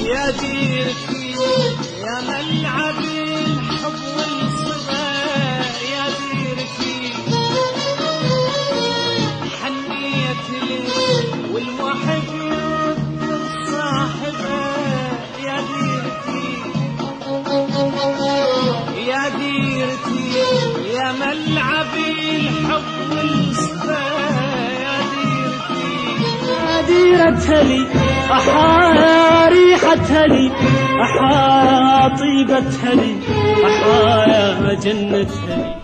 يا ديرتي يا ملعب الحب والصبا يا ديرتي حنيت لي والمحب يذكر صاحبه يا ديرتي يا ديرتي يا ملعب الحب والصبا يا ديرتي يا ديرتها لي أحا ريحتها لي أحا طيبتها لي أحا يا جنتها لي.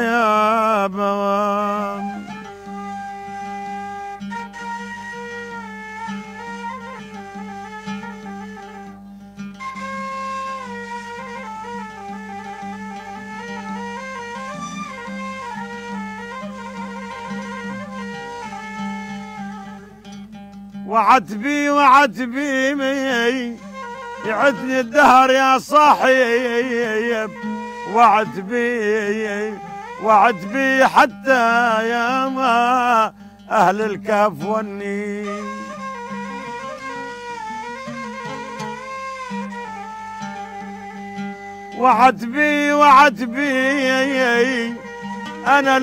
يا بوام وعتبي يعدني الدهر يا صاحب وعتبي حتى يا ما أهل الكهف والنيل وعتبي أنا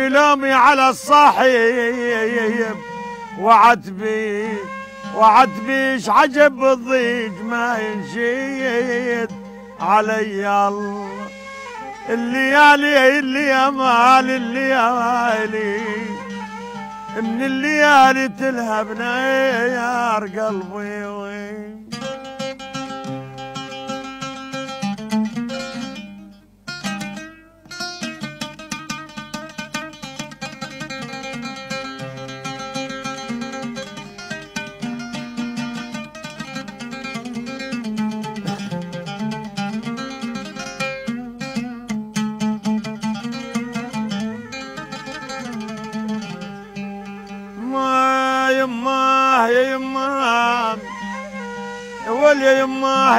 لومي على الصاحب وعتبيش عجب الضيج ما ينشيد علي الله الليالي من الليالي تلهبنا يا قلبي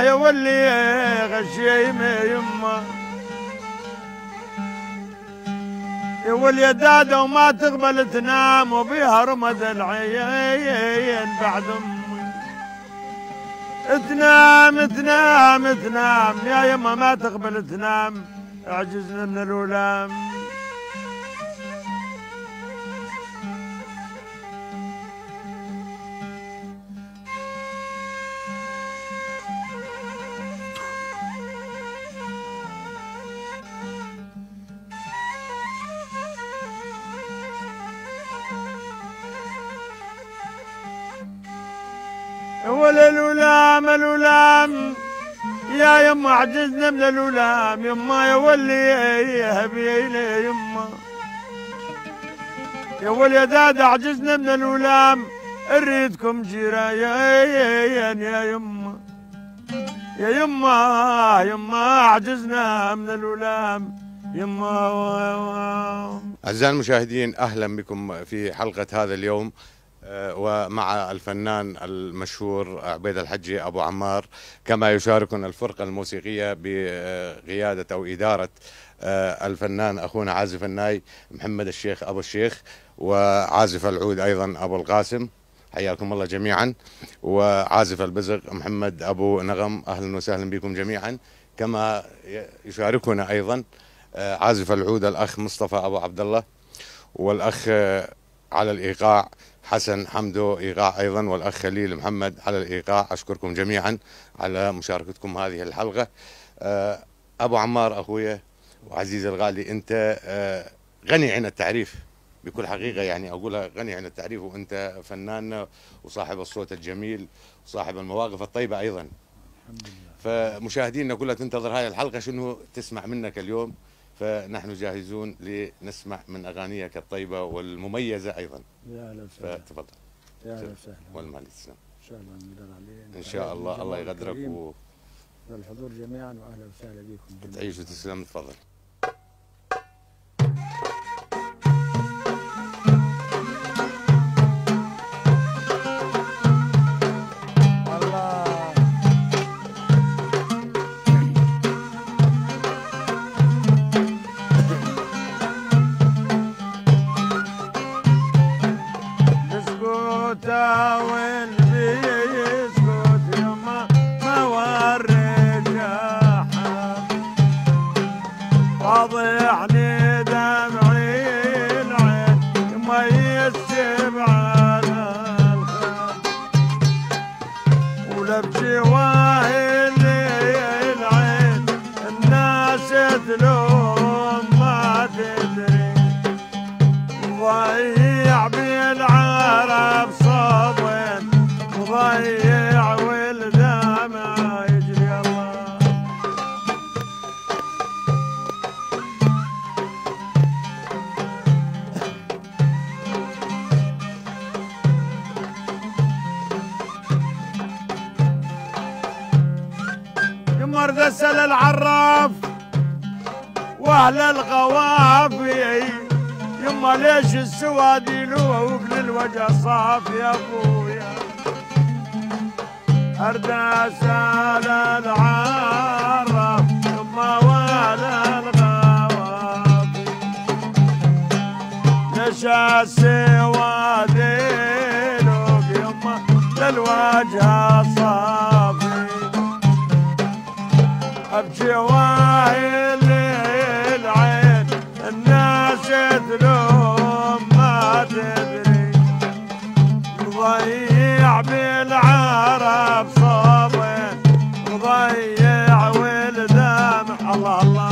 يا ولي غشيمة يا ولي دادة وما تقبل تنام وبيها رمد العين بعد امي تنام يا يما ما تقبل تنام عجزنا من الولام ولي الولام الولام يا يما عجزنا من الولام يما يا ولي يا هبيلي يما يا ولي داد عجزنا من الولام نريدكم جيران يا يما يا يما يما عجزنا من الولام يما. أعزائي المشاهدين أهلا بكم في حلقة هذا اليوم ومع الفنان المشهور عبيد الحجي أبو عمار، كما يشاركنا الفرقة الموسيقية بقيادة أو إدارة الفنان أخونا عازف الناي محمد الشيخ أبو الشيخ، وعازف العود أيضا أبو القاسم، حياكم الله جميعا، وعازف البزغ محمد أبو نغم، أهلا وسهلا بكم جميعا. كما يشاركنا أيضا عازف العود الأخ مصطفى أبو عبد الله، والأخ على الإيقاع حسن حمدو إيقاع أيضا، والأخ خليل محمد على الإيقاع. أشكركم جميعا على مشاركتكم هذه الحلقة. أبو عمار أخويا وعزيزي الغالي، أنت غني عن التعريف بكل حقيقة، يعني أقولها غني عن التعريف، وأنت فنان وصاحب الصوت الجميل وصاحب المواقف الطيبة أيضا. الحمد لله. فمشاهدينا كلها تنتظر هذه الحلقة شنو تسمع منك اليوم، فنحن جاهزون لنسمع من أغانيك الطيبة والمميزة أيضا. يا أهلا وسهلا. فتفضل. يا أهلا وسهلا. والمال تسلم. إن شاء الله نقدر عليه. إن شاء الله الله يقدرك والحضور جميعا، وأهلا وسهلا بكم. تعيش وتسلم. تفضل. مرسل العراف واهل الغوافي، يما ليش السوادي لوق للوجه صافي يا ابويا. ارداسل العراف يما واهل الغوافي، ليش السوادي لوق يما للوجه صافي. بجواهل العين الناس تلوم ما تدري، مضيع بالعرب صابين مضيع ولدامع. الله الله.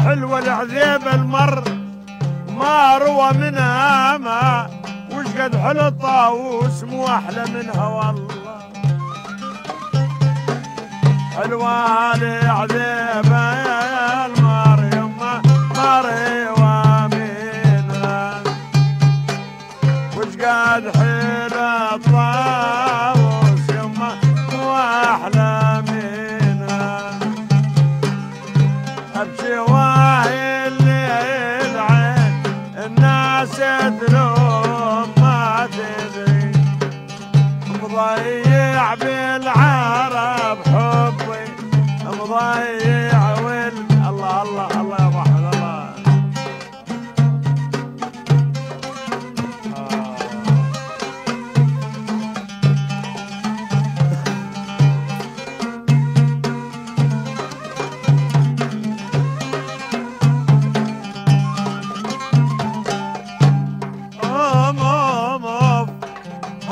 حلوة العذيب المر ما روى منها ما، وش قد حلو الطاووس مو أحلى منها والله. حلوة العذيب المر يما ما روى منها، وش قد حلو الطاووس يما مو أحلى منها. بجواهل العين الناس تلوم ما تدري، مضيع بالعرب حبي مضيع الله الله الله يا محمد الله.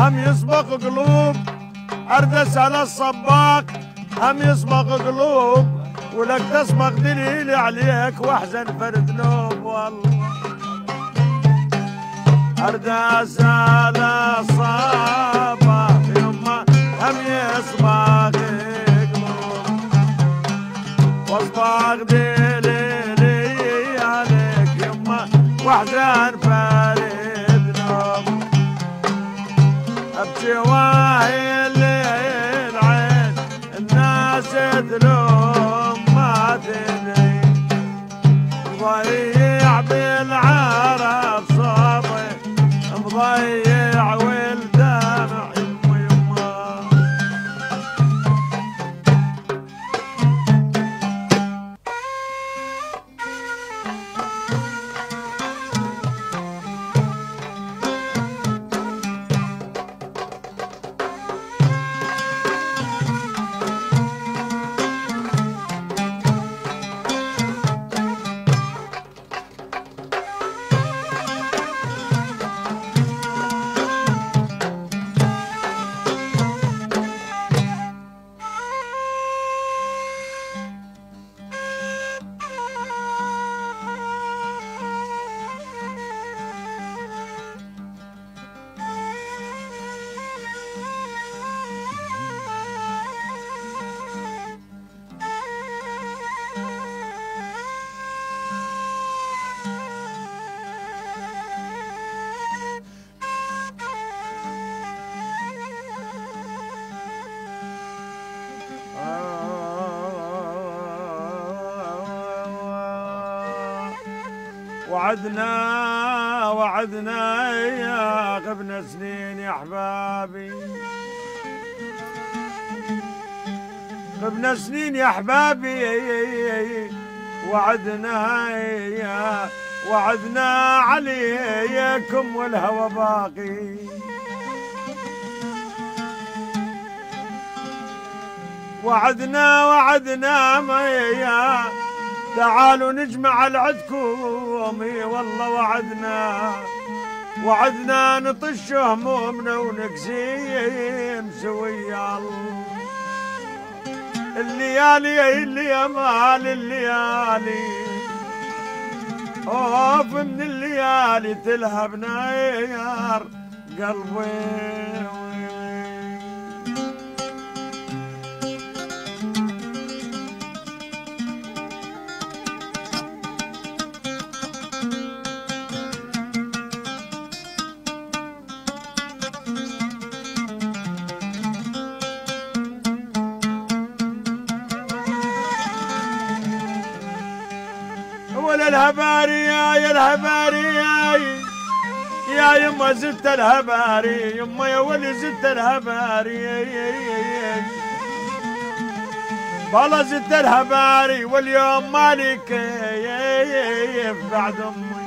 هم يسبق قلوب أرد أسأل الصباق هم يسبق قلوب ولك تسبق دليل عليك واحزن فرد نوب والله أرد أسأل الصباق يما هم يسبق قلوب واصبق دليل عليك يما واحزن فرد نوب ابكي واهي الليل عين الناس تلوم ما تدري مضيع بالعرب صبي مضيع والدمع يما يما وعدنا يا غبنا سنين يا احبابي غبنا سنين يا احبابي وعدنا عليكم والهوى باقي وعدنا ما تعالوا نجمع العدكم والله وعدنا نطش همومنا ونقسيم سويا الليالي مال الليالي اوف من الليالي تلهب نار قلبي الهباري يا الهباري يا يما زدت الهباري يما يا ولي زدت الهباري والله زدت الهباري واليوم مالي كيف بعد امي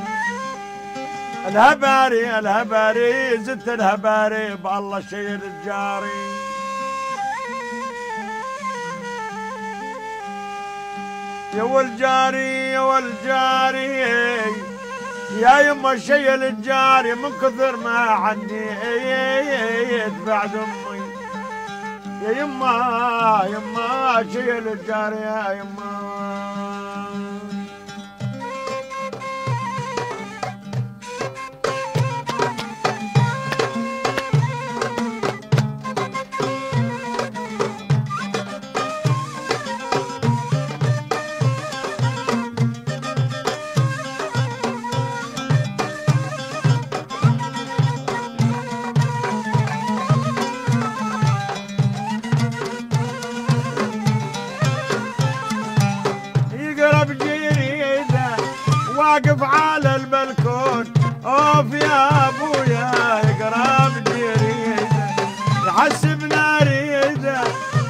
الهباري زدت الهباري بالله شيل الجاري يا والجاري يا يما شيل الجاري من كثر ما عني بعد امي يا يما شيل الجاري يا يما واقف على البلكون اوف يا ابويا يقرب جريده يحسبنا ريده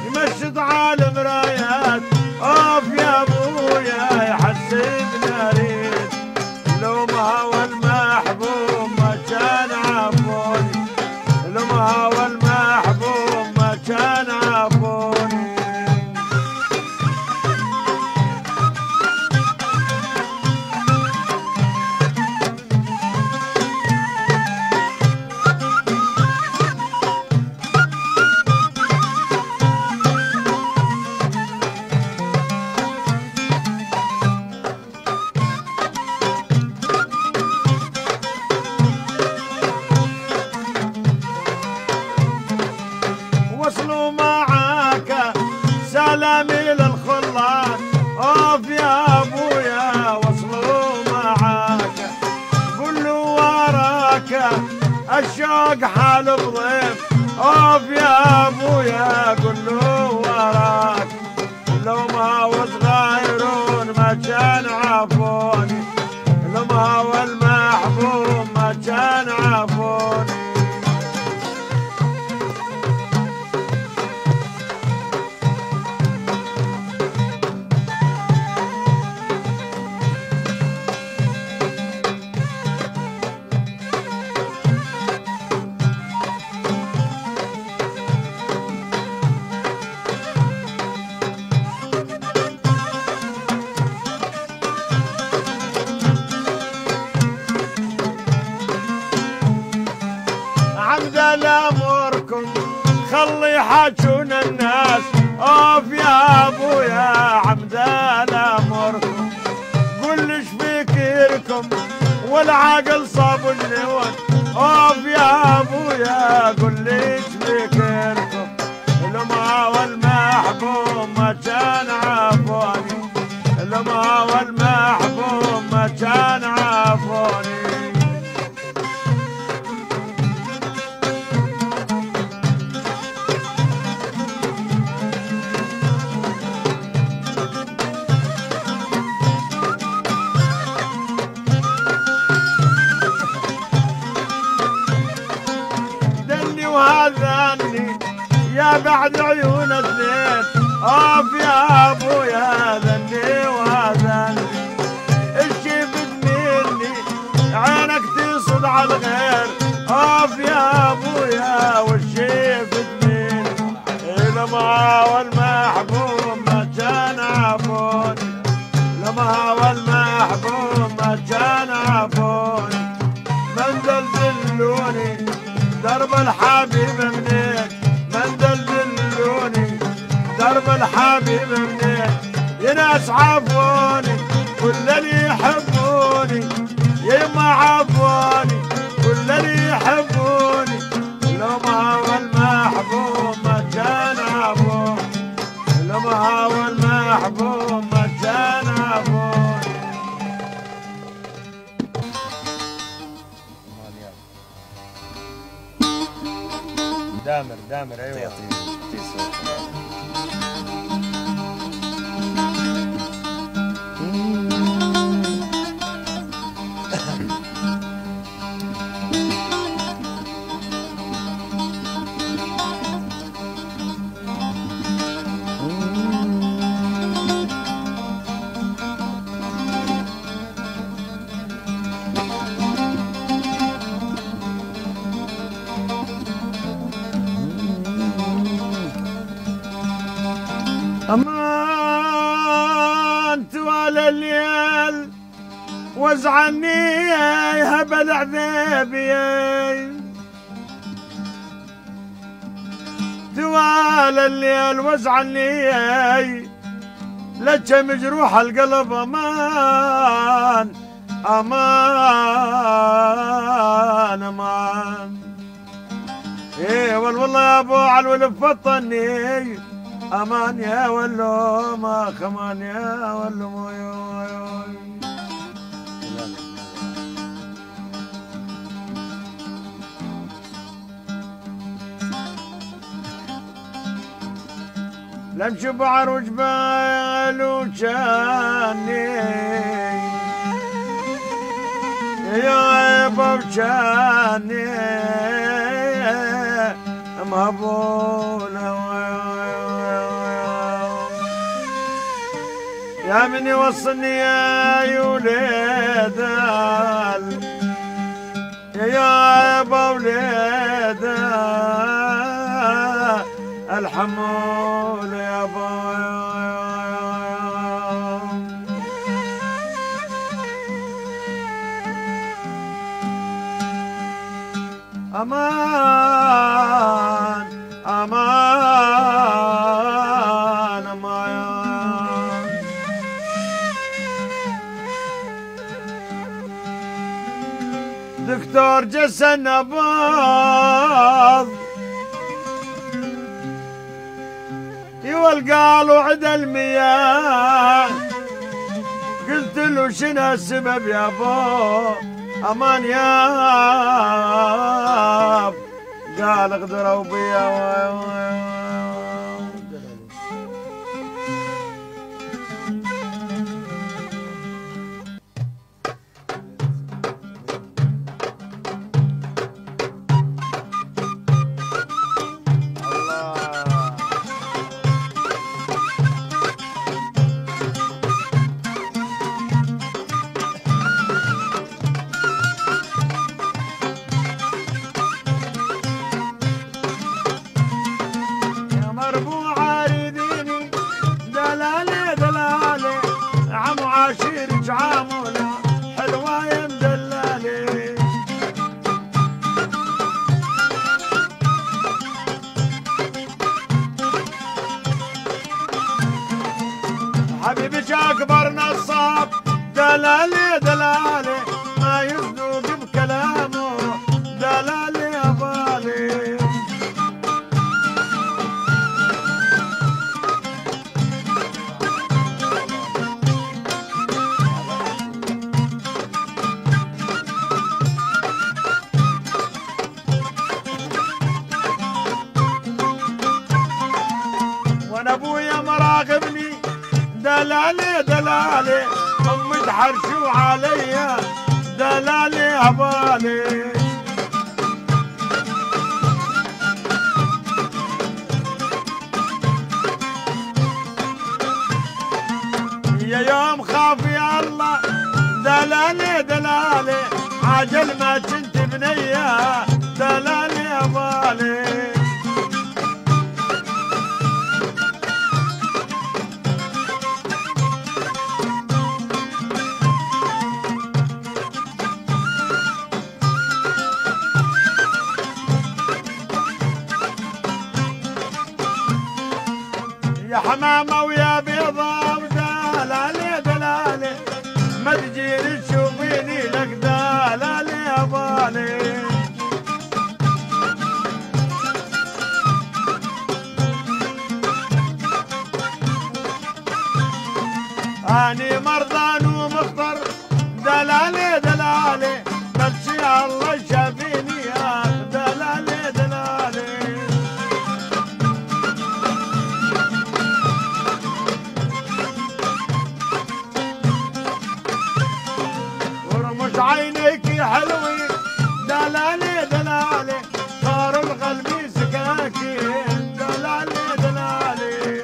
يمشط على مرايات اوف يا ابويا يحسبنا ريده لو ما هو المحبوب ما كان عفوني لو ما هو المحبوب ما كان عفوني الشوق حال بضيف اوف يا ابويا كله وراك لو ما هو صغيرون ما كان عافوني لو ما هو المحبوب ما كان عافوني لامركم خلي يحاجون الناس اوف يا ابويا عمدا لامركم قول ايش فيكركم والعقل صاب النوان اوف يا ابويا قول ايش فيكركم لما والمحبوب ما كان عافوني لما والمحبوب ما كان عافوني وهذاني يا بعد عيون اثنين اوف يا ابويا ذني وهذاني الشي مني عينك تصد على الغير اوف يا ابويا والشي مني لما والمحبوب ما كان عافوني لما والمحبوب ما كان عافوني من دلدلوني درب الحبيب منين من دلدلوني درب الحبيب منين يا ناس عافوني كل اللي يحبوني يا ما عافوني كل اللي يحبوني لو ما هو المحبوب ما كان عافوني لو ما هو المحبوب ما كان عافوني دامر ايوه امان طوال الليل وزعني هبل عذابي طوال الليل وزعني لك مجروح القلب امان امان امان ايه والله يا ابو علولف فطني امان يا ولو ما خمان يا ولو لمشي بعر وجبال وجاني يا بوجاني مهبولة يا من يوصلني يا وليد يا بوليد الحمول يا أمان أمان أمان دكتور جسن أباض يولقى له عدا المياه قلت له شنو السبب يا ابو امان يا الجلال اقدروا بيا. حبيبك اكبر نصاب دلالي دلالي ما يصدق بكلامه دلالي يا بالي. وانا ابويا مراقبني دلالي دلالي امي تحرشوا عليا دلالي هبالي. يا يوم خاف يا الله دلالي دلالي عجل ما كنت بنيه دلالي هبالي. يا حمامة ويا بيضة ودلالي دلالي ما تجيني تشوفيني لك دلالي يا بالي. أني مرضان ومفطر دلالي دلالي بس يا الله شافيني يا دلالي دلالي. ورمش عينيك يا حلوي دلالي دلالي صار القلب سكاكي دلالي دلالي.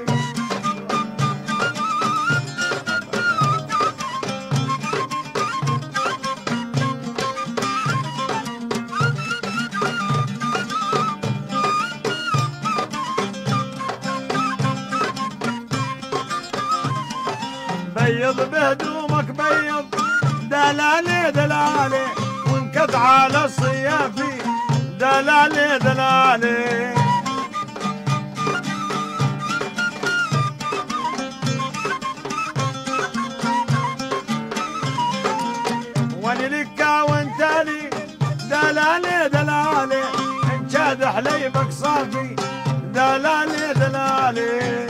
بيض بهدومك بيض دلالي دلالي وانكت على الصيافي دلالي دلالي. واني لكا وانتالي دلالي دلالي انشاد حليبك صافي دلالي دلالي.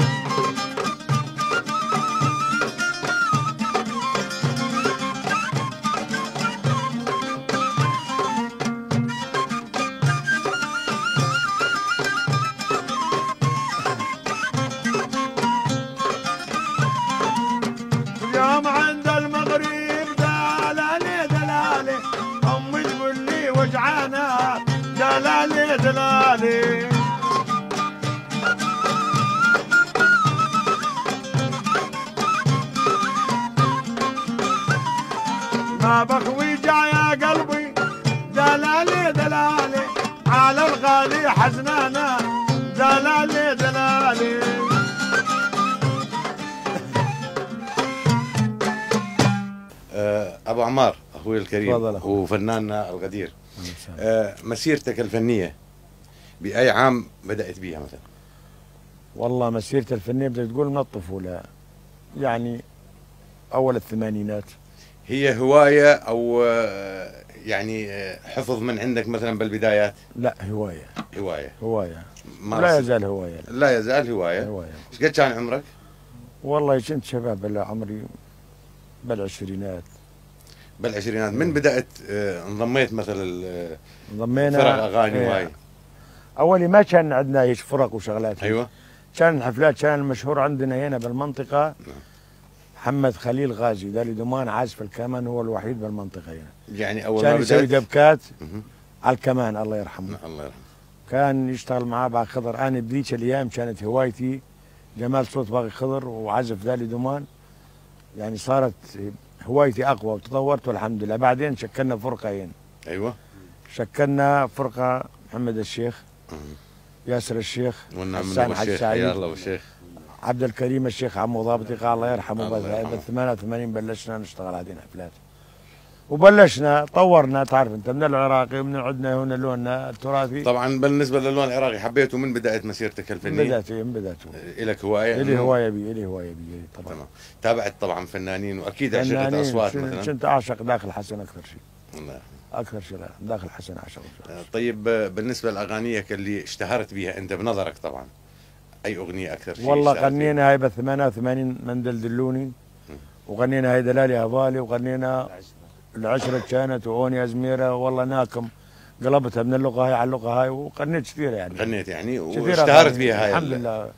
يوم عند المغرب دلالي دلالي امي تقول لي وجعانه دلالي دلالي. ما بخوي جا يا قلبي دلالي دلالي على الغالي حزنانه دلالي دلالي. أبو عمار أخوي الكريم تفضل أخوي. وفناننا القدير، مسيرتك الفنية بأي عام بدأت بيها مثلا؟ والله مسيرتي الفنية بدك تقول من الطفولة، يعني أول الثمانينات. هي هواية أو يعني حفظ من عندك مثلا بالبدايات؟ لا هواية. هواية لا يزال هواية. لا يزال هواية. ايش قد كان عمرك؟ والله كنت شباب عمري بالعشرينات. بالعشرينات. من بدأت انضميت مثلا انضمينا فرق أغاني وهاي؟ اولي ما كان عندنا هيك فرق وشغلات. ايوه. كان الحفلات كان المشهور عندنا هنا بالمنطقه محمد خليل غازي دالي دومان عازف الكمان، هو الوحيد بالمنطقه هنا. يعني اول كان ما يسوي بدأت دبكات على الكمان الله يرحمه. الله يرحمه. كان يشتغل معاه باقي خضر. انا بذيك الايام كانت هوايتي جمال صوت باقي خضر وعزف دالي دومان، يعني صارت هوايتي اقوى وتطورت والحمد لله. بعدين شكلنا فرقه هنا. ايوه. شكلنا فرقه محمد الشيخ، ياسر الشيخ، والنعم حسان من حج الشيخ، سعيد، يا الله والشيخ عبد الكريم الشيخ عمو ضابطي قال الله يرحمه. الله يرحمه. بال 88 بلشنا نشتغل على حفلات وبلشنا طورنا. تعرف انت من العراقي ومن عندنا هنا لوننا التراثي. طبعا بالنسبه للون العراقي حبيته من بدايه مسيرتك الفنيه؟ من بداته لك هوايه؟ الي هوايه بي الي هوايه بي طبعا. تمام. تابعت طبعا فنانين واكيد عشقت اصوات مثلا؟ كنت اعشق داخل حسن اكثر شيء. الله يرحمه. اكثر شيء داخل حسن اعشق. طيب بالنسبه لاغانيك اللي اشتهرت بها انت بنظرك طبعا، اي اغنيه اكثر شيء؟ والله غنينا هاي ب 88 من دلدلوني، وغنينا هاي دلالي هضالي، وغنينا العشرة كانت وأوني أزميرة والله ناكم، قلبتها من اللغة هاي على اللغة هاي، وغنيت كثير يعني. غنيت يعني واشتهرت بها هاي الحمد لله.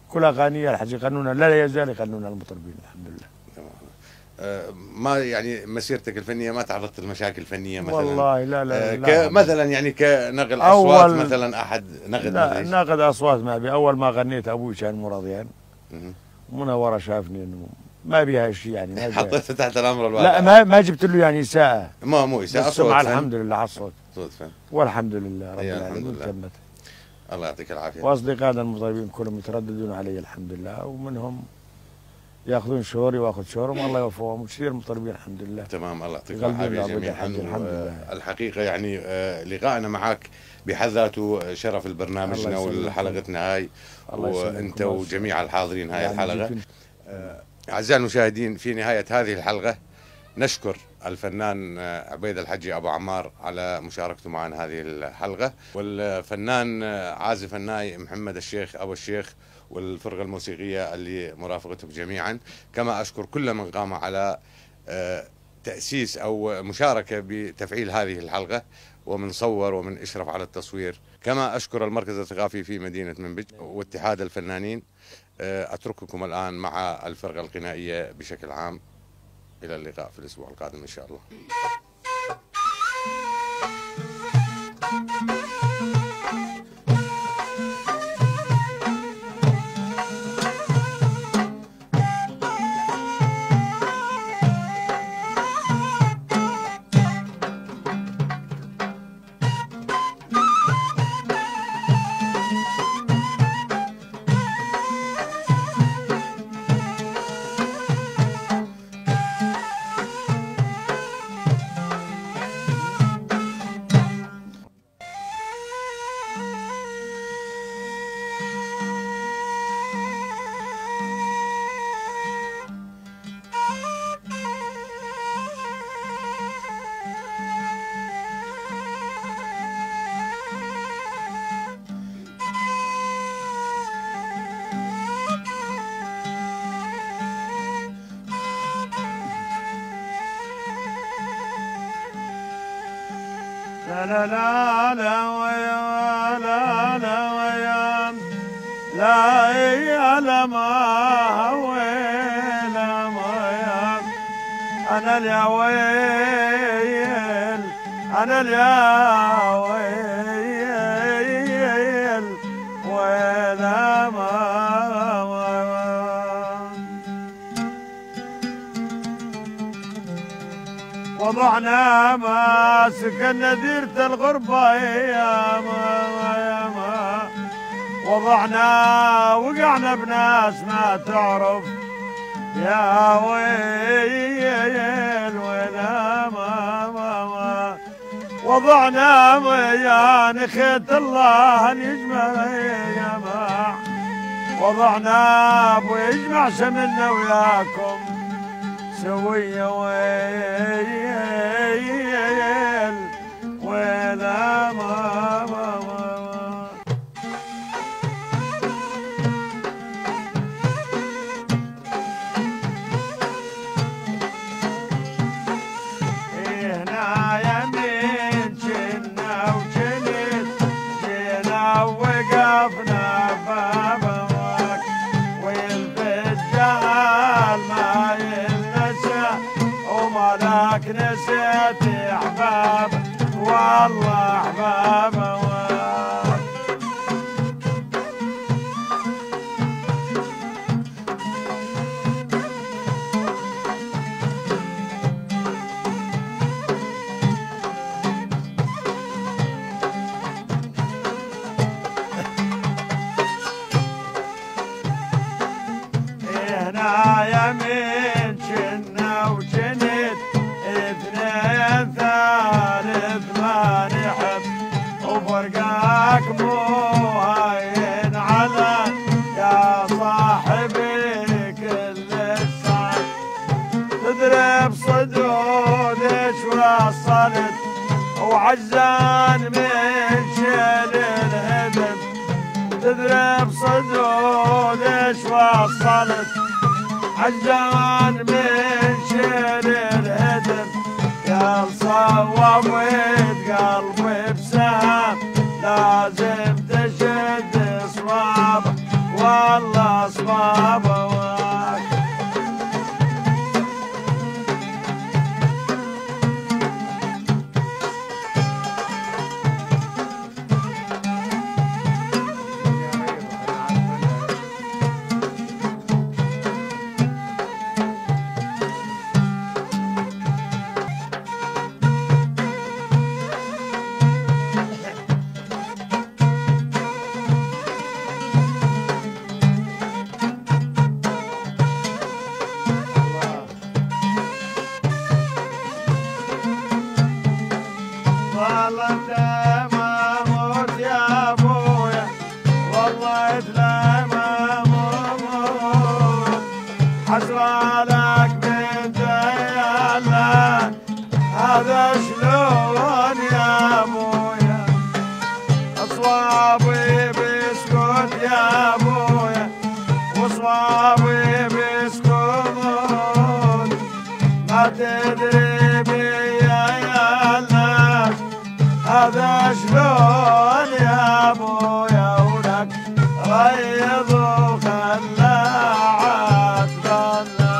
كل أغانيها الحج يغنونها، لا يزال يغنونها المطربين الحمد لله. ما يعني مسيرتك الفنيه ما تعرضت لمشاكل فنيه مثلا؟ والله لا مثلا يعني كنقل اصوات مثلا احد نقد؟ لا ناقد اصوات ما ابي. اول ما غنيت ابوي كان مو راضيان، ومن ورا شافني انه ما بيها شيء يعني. ما حطيته تحت الامر الواقع. لا ما جبت له يعني اساءه. مو اساءه، صوت فن. الحمد لله على الصوت. صوت فن والحمد لله رب العالمين تمت. الله يعطيك العافيه. واصدقائنا المطربين كلهم يترددون علي الحمد لله، ومنهم ياخذون شهوري واخذ شهورهم، الله يوفقهم. كثير مطربين الحمد لله. تمام. الله يعطيك العافيه جميعا. الحمد لله. الحقيقه يعني لقائنا معك بحد ذاته شرف لبرنامجنا ولحلقتنا هاي، وانت وجميع الحاضرين هاي الحلقه. اعزائي المشاهدين، في نهايه هذه الحلقه نشكر الفنان عبيد الحجي ابو عمار على مشاركته معنا هذه الحلقه، والفنان عازف الناي محمد الشيخ ابو الشيخ، والفرقه الموسيقيه اللي مرافقتهم جميعا. كما اشكر كل من قام على تاسيس او مشاركه بتفعيل هذه الحلقه، ومن صور ومن اشرف على التصوير. كما اشكر المركز الثقافي في مدينه منبج واتحاد الفنانين. اترككم الان مع الفرقه الغنائيه بشكل عام. إلى اللقاء في الأسبوع القادم إن شاء الله. لا لا لا لا ويا لا لا ويا لا يا لا ما ويلا ما أنا يا ويل أنا يا ويل ويلا ما وضعنا ما سكن ديرة الغربة يا ما وضعنا وقعنا بناس ما تعرف يا ويل ولا ما وضعنا يا نخيت الله نجمع يا ما وضعنا ويجمع شملنا وياكم سوية ويل ولا ما هنا يمين جنا وجنت جنا والله احبابه هنا يمين جنة وجنت اثنين ثالث ما نحب وفرقاك مو هين على يا صاحبي كل السعد تضرب صدود ايش وصلت وعجزان من شيل الهدف تضرب صدود ايش وصلت عجان من شيل الهدف يا صوبت قلبي بسهم لازم تشد صواب والله صوابه والله انت ما موت يا ابويا والله انت ما موت حسرانك بنت يا الله هذا شلون يا ابويا اصوابي بسكوت يا ابويا واصوابي بسكوت ما تدري بيا يا الله هذا شلون يا ابويا ولك ريض وخلى عتبنا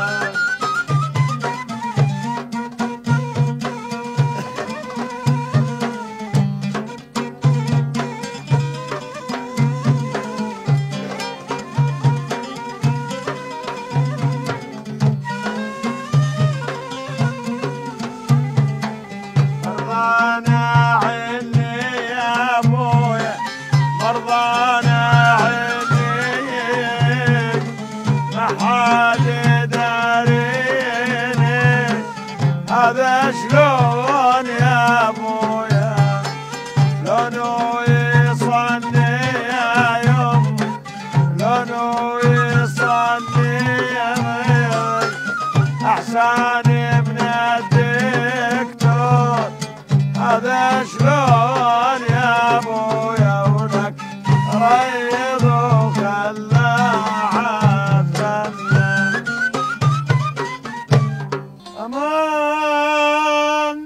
مرضانا عيني يا ابويا مرضانا عينيك ما حد داريني هذا شلون يا ابويا لونو يصني يا يم لونو يصني احسن من الدكتور هذا شلون يا ابويا ولك ريض وخلى عتبنا امان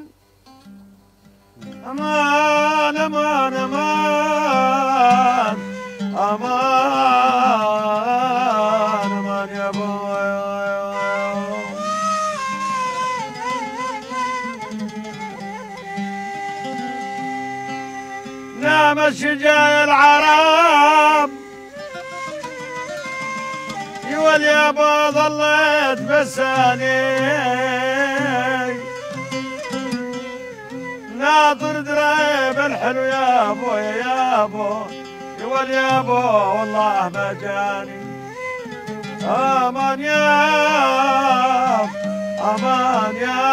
امان امان امان امان امان يا ابويا نام الشجاع العرب يولي يا ابو ظليت بساني ناطر دريب الحلو يا ابو يا ابو يولي يا ابو والله ما جاني امان يا امان يا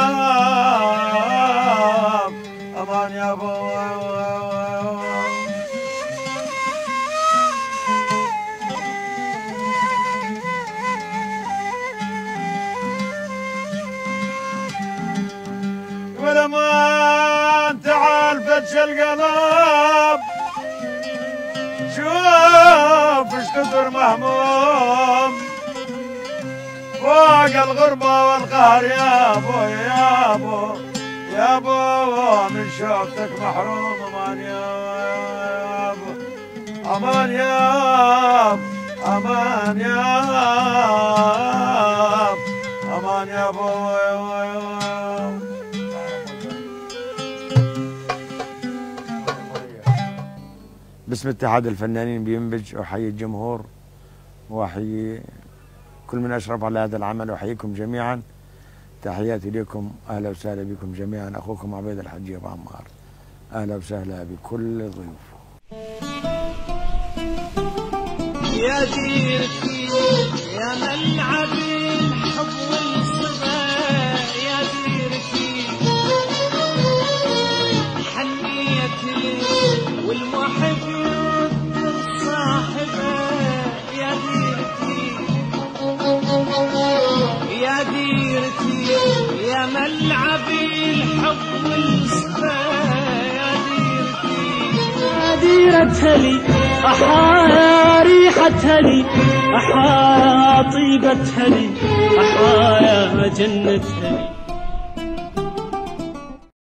امان يا ابو ولما تعال فتش القلب شوف ايش كثر مهموم فوق الغربة والقهر يا ابو يا ابو يا ابو من شوفتك محروم امان يا ابو امان يا ابو امان يا ابو امان يا ابو باسم اتحاد الفنانين بينبج أحيي الجمهور وأحيي كل من أشرف على هذا العمل، وأحييكم جميعا. تحياتي لكم، أهلا وسهلا بكم جميعا. أخوكم عبيد الحجي أبو عمار، أهلا وسهلا بكل ضيوف. يا ديرتي يا ملعبي الحب والصبا، يا ديرتي حنيت لي والمحب يرد الصاحبة، يا ديرتي يا ديرتي يا ملعبي الحب والصبا، يا ديرتي يا ديرتها لي أحا ريحتها لي، أحا طيبتها لي، أحا يا جنتها لي.